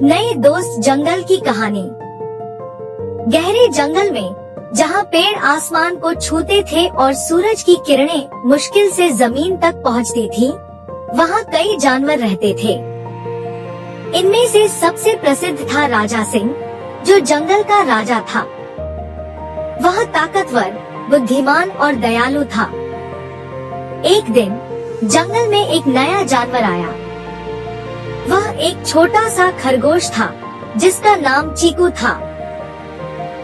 नए दोस्त जंगल की कहानी। गहरे जंगल में जहाँ पेड़ आसमान को छूते थे और सूरज की किरणें मुश्किल से जमीन तक पहुँचती थी, वहाँ कई जानवर रहते थे। इनमें से सबसे प्रसिद्ध था राजा सिंह, जो जंगल का राजा था। वह ताकतवर, बुद्धिमान और दयालु था। एक दिन जंगल में एक नया जानवर आया। वह एक छोटा सा खरगोश था, जिसका नाम चीकू था।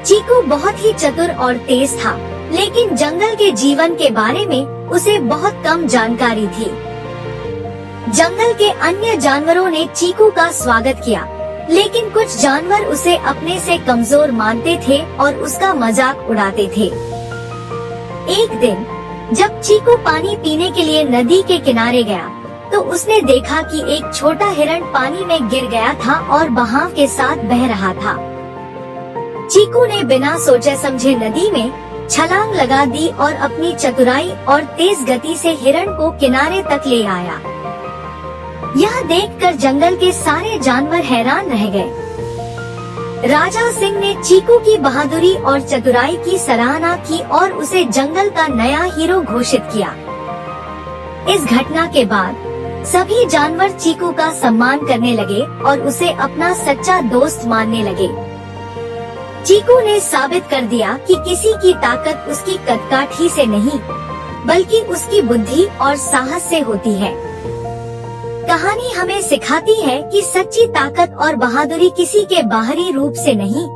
चीकू बहुत ही चतुर और तेज था, लेकिन जंगल के जीवन के बारे में उसे बहुत कम जानकारी थी। जंगल के अन्य जानवरों ने चीकू का स्वागत किया, लेकिन कुछ जानवर उसे अपने से कमजोर मानते थे और उसका मजाक उड़ाते थे। एक दिन जब चीकू पानी पीने के लिए नदी के किनारे गया, तो उसने देखा कि एक छोटा हिरण पानी में गिर गया था और बहाव के साथ बह रहा था। चीकू ने बिना सोचे समझे नदी में छलांग लगा दी और अपनी चतुराई और तेज गति से हिरण को किनारे तक ले आया। यह देखकर जंगल के सारे जानवर हैरान रह गए। राजा सिंह ने चीकू की बहादुरी और चतुराई की सराहना की और उसे जंगल का नया हीरो घोषित किया। इस घटना के बाद सभी जानवर चीकू का सम्मान करने लगे और उसे अपना सच्चा दोस्त मानने लगे। चीकू ने साबित कर दिया कि किसी की ताकत उसकी कदकाठी से नहीं, बल्कि उसकी बुद्धि और साहस से होती है। कहानी हमें सिखाती है कि सच्ची ताकत और बहादुरी किसी के बाहरी रूप से नहीं,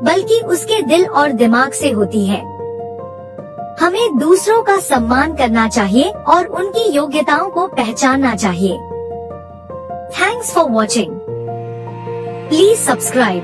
बल्कि उसके दिल और दिमाग से होती है। हमें दूसरों का सम्मान करना चाहिए और उनकी योग्यताओं को पहचानना चाहिए। Thanks for watching. Please subscribe.